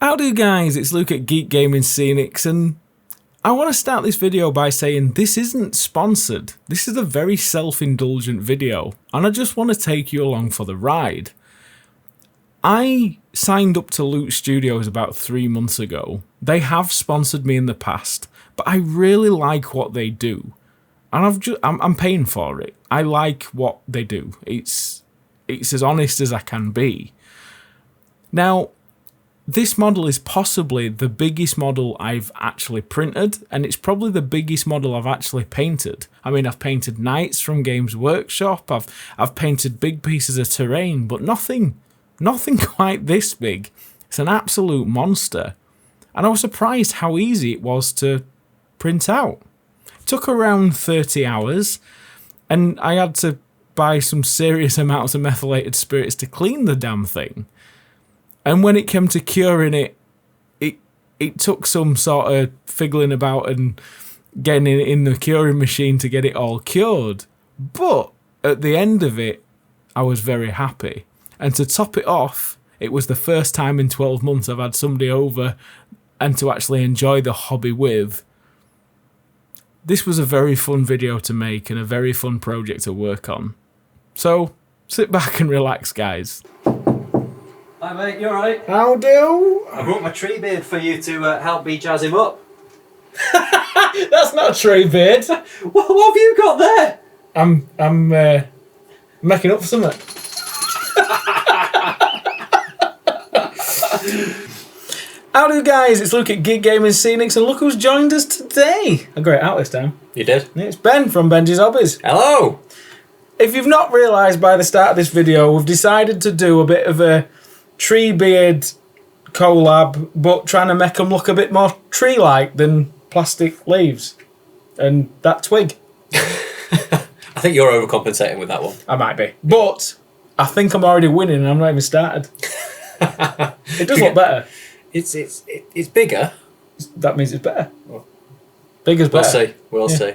Howdy guys, it's Luke at Geekgaming Scenics, and I want to start this video by saying this isn't sponsored. This is a very self-indulgent video, and I just want to take you along for the ride. I signed up to Loot Studios about 3 months ago. They have sponsored me in the past, but I really like what they do, and I'm paying for it. I like what they do. It's as honest as I can be. Now, this model is possibly the biggest model I've actually printed, and it's probably the biggest model I've actually painted. I mean, I've painted knights from Games Workshop, I've painted big pieces of terrain, but nothing quite this big. It's an absolute monster. And I was surprised how easy it was to print out. It took around 30 hours, and I had to buy some serious amounts of methylated spirits to clean the damn thing. And when it came to curing it, it took some sort of fiddling about and getting it in the curing machine to get it all cured. But at the end of it, I was very happy. And to top it off, it was the first time in 12 months I've had somebody over and to actually enjoy the hobby with. This was a very fun video to make and a very fun project to work on. So sit back and relax, guys. Hi mate, you alright? How do? I brought my tree beard for you to help me jazz him up. That's not a tree beard. What have you got there? I'm making up for something. Howdy guys, it's Luke at Geekgaming Scenics, and look who's joined us today. I got it out this time. You did? It's Ben from Benji's Hobbies. Hello! If you've not realised by the start of this video, we've decided to do a bit of a tree beard collab, but trying to make them look a bit more tree-like than plastic leaves and that twig. I think you're overcompensating with that one. I might be, but I think I'm already winning and I'm not even started. It does look better. It's bigger. That means it's better. Bigger's better. We'll see.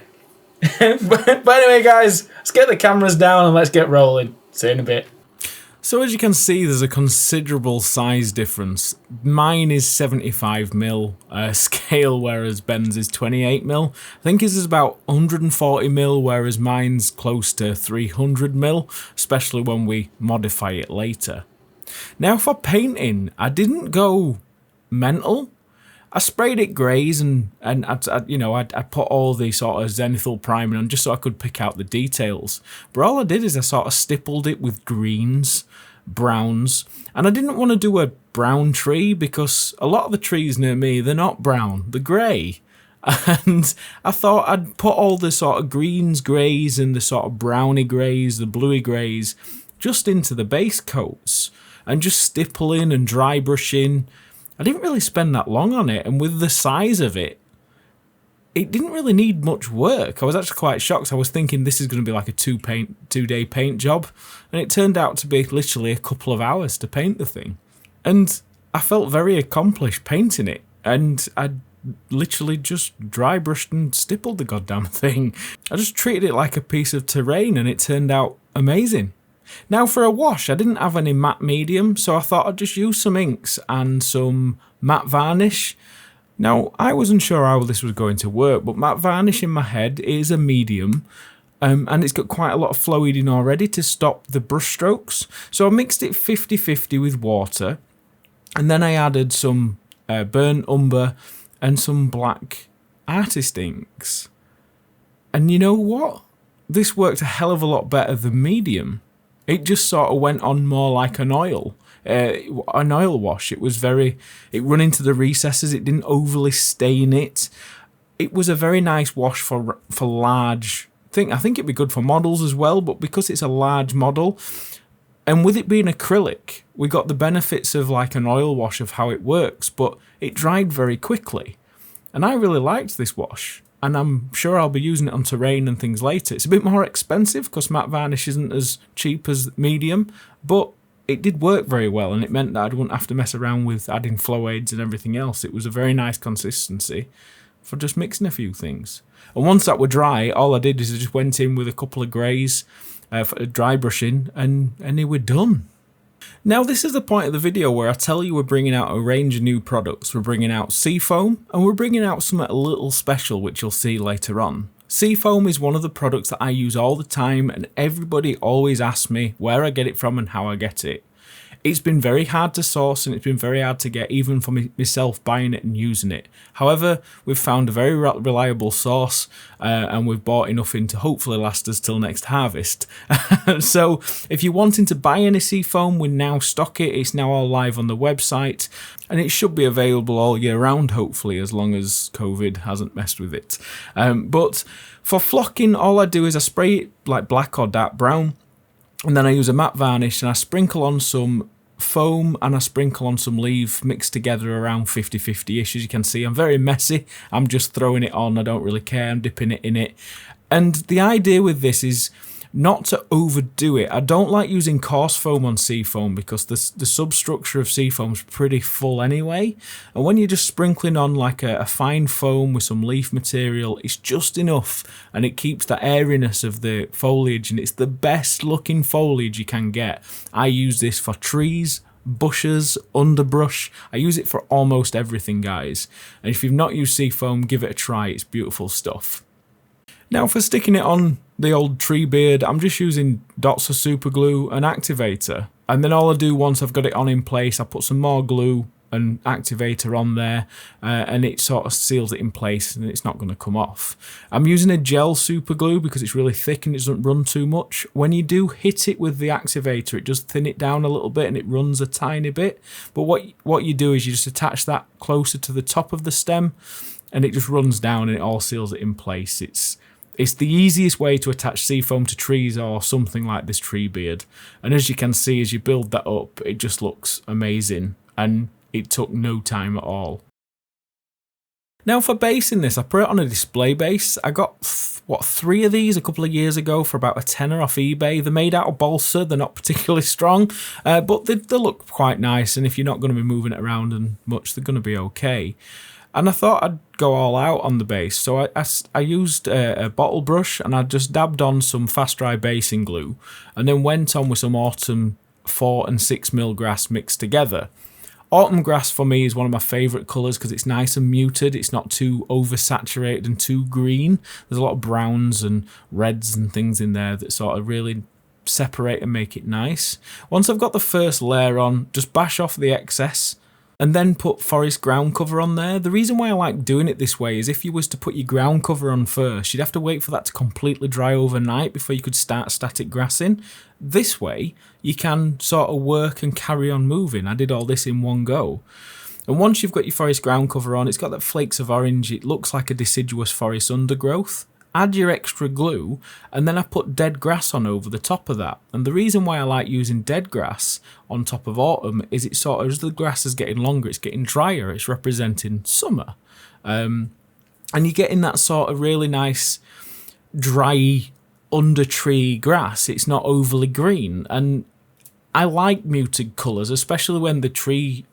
But anyway guys, let's get the cameras down and let's get rolling. See you in a bit. So as you can see, there's a considerable size difference. Mine is 75mm scale, whereas Ben's is 28mm. I think his is about 140mm, whereas mine's close to 300mm, especially when we modify it later. Now for painting, I didn't go mental. I sprayed it greys and I put all the sort of zenithal priming on just so I could pick out the details. But all I did is I sort of stippled it with greens, browns, and I didn't want to do a brown tree because a lot of the trees near me, they're not brown, they're grey. And I thought I'd put all the sort of greens, greys, and the sort of browny greys, the bluey greys, just into the base coats and just stippling and dry brushing. I didn't really spend that long on it, and with the size of it, it didn't really need much work. I was actually quite shocked. I was thinking this is going to be like a two-day paint job, and it turned out to be literally a couple of hours to paint the thing. And I felt very accomplished painting it, and I literally just dry brushed and stippled the goddamn thing. I just treated it like a piece of terrain, and it turned out amazing. Now for a wash, I didn't have any matte medium, so I thought I'd just use some inks and some matte varnish. Now, I wasn't sure how this was going to work, but matte varnish in my head is a medium, and it's got quite a lot of fluid in already to stop the brush strokes. So I mixed it 50-50 with water, and then I added some burnt umber and some black artist inks. And you know what? This worked a hell of a lot better than medium. It just sort of went on more like an oil wash. It run into the recesses. It didn't overly stain it. It was a very nice wash for large thing. I think it'd be good for models as well, but because it's a large model, and with it being acrylic, we got the benefits of like an oil wash of how it works, but it dried very quickly. And I really liked this wash. And I'm sure I'll be using it on terrain and things later. It's a bit more expensive because matte varnish isn't as cheap as medium, but it did work very well, and it meant that I wouldn't have to mess around with adding flow aids and everything else. It was a very nice consistency for just mixing a few things. And once that were dry, all I did is I just went in with a couple of greys for dry brushing, and they were done. Now this is the point of the video where I tell you we're bringing out a range of new products. We're bringing out Seafoam, and we're bringing out something a little special which you'll see later on. Seafoam is one of the products that I use all the time, and everybody always asks me where I get it from and how I get it. It's been very hard to source and it's been very hard to get, even for myself buying it and using it. However, we've found a very reliable source and we've bought enough in to hopefully last us till next harvest. So if you're wanting to buy any Seafoam, we now stock it. It's now all live on the website and it should be available all year round, hopefully, as long as COVID hasn't messed with it. But for flocking, all I do is I spray it like black or dark brown, and then I use a matte varnish and I sprinkle on some foam and I sprinkle on some leaf mixed together around 50-50-ish. As you can see, I'm very messy. I'm just throwing it on. I don't really care. I'm dipping it in it. And the idea with this is not to overdo it. I don't like using coarse foam on Seafoam because the substructure of Seafoam is pretty full anyway. And when you're just sprinkling on like a fine foam with some leaf material, it's just enough and it keeps the airiness of the foliage, and it's the best looking foliage you can get. I use this for trees, bushes, underbrush. I use it for almost everything, guys. And if you've not used Seafoam, give it a try. It's beautiful stuff. Now for sticking it on the old tree beard, I'm just using dots of super glue and activator. And then all I do once I've got it on in place, I put some more glue and activator on there and it sort of seals it in place and it's not going to come off. I'm using a gel super glue because it's really thick and it doesn't run too much. When you do hit it with the activator, it does thin it down a little bit and it runs a tiny bit. But what you do is you just attach that closer to the top of the stem and it just runs down and it all seals it in place. It's the easiest way to attach Seafoam to trees or something like this tree beard. And as you can see, as you build that up, it just looks amazing. And it took no time at all. Now for basing this, I put it on a display base. I got, 3 of these a couple of years ago for about a tenner off eBay. They're made out of balsa, they're not particularly strong, but they look quite nice. And if you're not going to be moving it around and much, they're going to be okay. And I thought I'd go all out on the base, so I used a bottle brush and I just dabbed on some fast dry basing glue and then went on with some autumn 4 and 6 mil grass mixed together. Autumn grass for me is one of my favourite colours because it's nice and muted, it's not too oversaturated and too green. There's a lot of browns and reds and things in there that sort of really separate and make it nice. Once I've got the first layer on, just bash off the excess and then put forest ground cover on there. The reason why I like doing it this way is if you was to put your ground cover on first, you'd have to wait for that to completely dry overnight before you could start static grassing. This way, you can sort of work and carry on moving. I did all this in one go. And once you've got your forest ground cover on, it's got that flakes of orange. It looks like a deciduous forest undergrowth. Add your extra glue, and then I put dead grass on over the top of that. And the reason why I like using dead grass on top of autumn is it sort of, as the grass is getting longer, it's getting drier, it's representing summer. And you're getting that sort of really nice, dry, under tree grass. It's not overly green. And I like muted colours, especially when the tree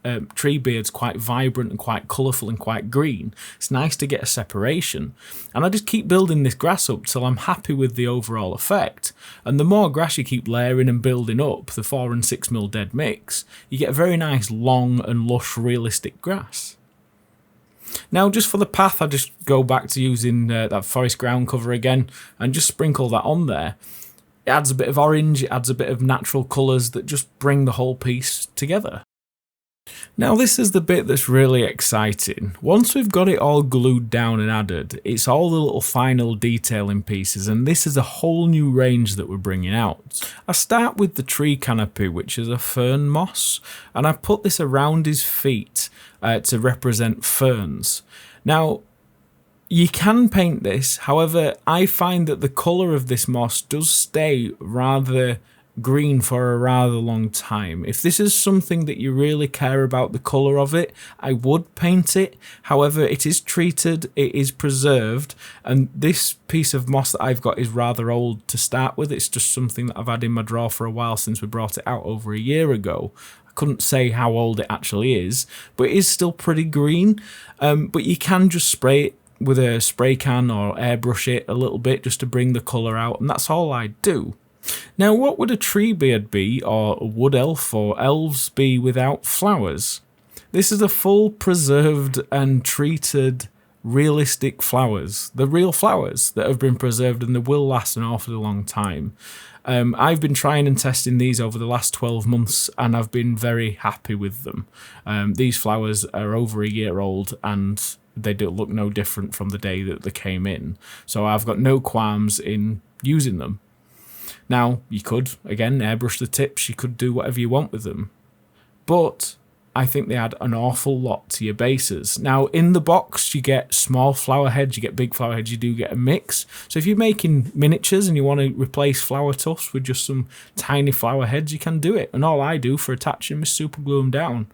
beard's quite vibrant and quite colourful and quite green. It's nice to get a separation. And I just keep building this grass up till I'm happy with the overall effect. And the more grass you keep layering and building up, the 4 and 6 mil dead mix, you get a very nice long and lush realistic grass. Now just for the path, I just go back to using that forest ground cover again and just sprinkle that on there. It adds a bit of orange, it adds a bit of natural colours that just bring the whole piece together. Now this is the bit that's really exciting. Once we've got it all glued down and added, it's all the little final detailing pieces, and this is a whole new range that we're bringing out. I start with the tree canopy, which is a fern moss, and I put this around his feet to represent ferns. Now, you can paint this, however, I find that the colour of this moss does stay rather green for a rather long time. If this is something that you really care about the colour of it, I would paint it. However, it is treated, it is preserved, and this piece of moss that I've got is rather old to start with. It's just something that I've had in my drawer for a while since we brought it out over a year ago. I couldn't say how old it actually is, but it is still pretty green. But you can just spray it with a spray can or airbrush it a little bit just to bring the colour out, and that's all I do. Now, what would a treebeard be, or a wood elf, or elves be without flowers? This is a full preserved and treated realistic flowers. The real flowers that have been preserved and they will last an awfully long time. I've been trying and testing these over the last 12 months and I've been very happy with them. These flowers are over a year old and they do look no different from the day that they came in. So I've got no qualms in using them. Now, you could, again, airbrush the tips, you could do whatever you want with them. But I think they add an awful lot to your bases. Now, in the box, you get small flower heads, you get big flower heads, you do get a mix. So if you're making miniatures and you want to replace flower tufts with just some tiny flower heads, you can do it. And all I do for attaching them is super glue them down.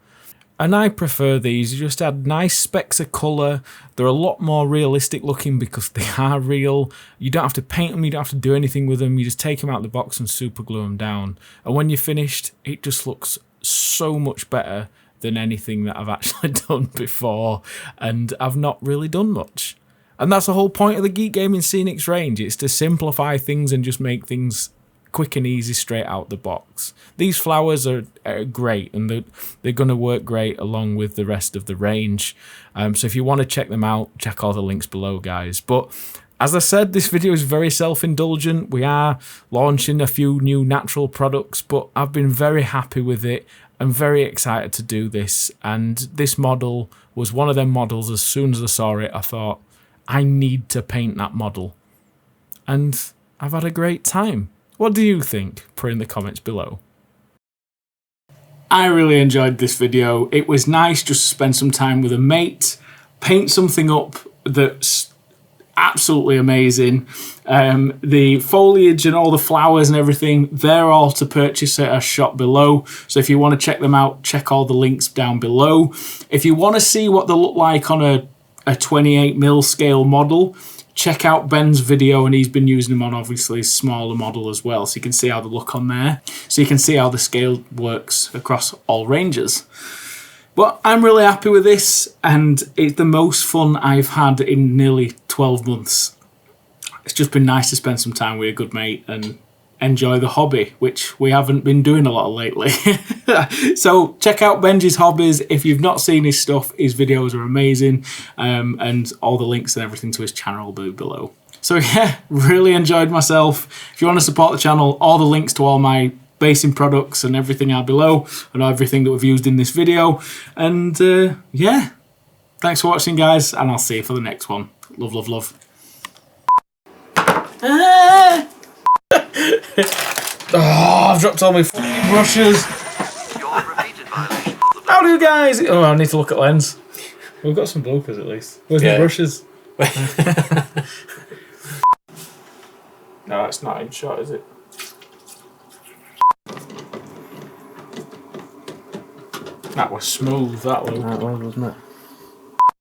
And I prefer these. You just add nice specks of colour. They're a lot more realistic looking because they are real. You don't have to paint them, you don't have to do anything with them. You just take them out of the box and super glue them down. And when you're finished, it just looks so much better than anything that I've actually done before, and I've not really done much. And that's the whole point of the Geekgaming Scenics range. It's to simplify things and just make things quick and easy straight out the box. These flowers are great, and they're going to work great along with the rest of the range. So if you want to check them out, check all the links below, guys. But as I said, this video is very self-indulgent. We are launching a few new natural products, but I've been very happy with it. I'm very excited to do this, and this model was one of them models. As soon as I saw it, I thought, I need to paint that model. And I've had a great time. What do you think? Put in the comments below. I really enjoyed this video. It was nice just to spend some time with a mate, paint something up that's absolutely amazing. The foliage and all the flowers and everything, they're all to purchase at a shop below. So if you want to check them out, check all the links down below. If you want to see what they look like on a 28mm scale model, check out Ben's video, and he's been using them on obviously a smaller model as well. So you can see how they look on there. So you can see how the scale works across all ranges. But I'm really happy with this, and it's the most fun I've had in nearly 12 months. It's just been nice to spend some time with a good mate and enjoy the hobby, which we haven't been doing a lot of lately. So check out Benji's hobbies. If you've not seen his stuff, his videos are amazing, and all the links and everything to his channel will be below. So yeah, really enjoyed myself. If you want to support the channel, all the links to all my basing products and everything are below, and everything that we've used in this video. And yeah, thanks for watching, guys, and I'll see you for the next one. Love, love, love. Oh, I've dropped all my brushes. How do you guys? Oh, I need to look at lens. We've got some bloopers at least. Where's my brushes? No, it's not in shot, is it? That was smooth, that was, wasn't it?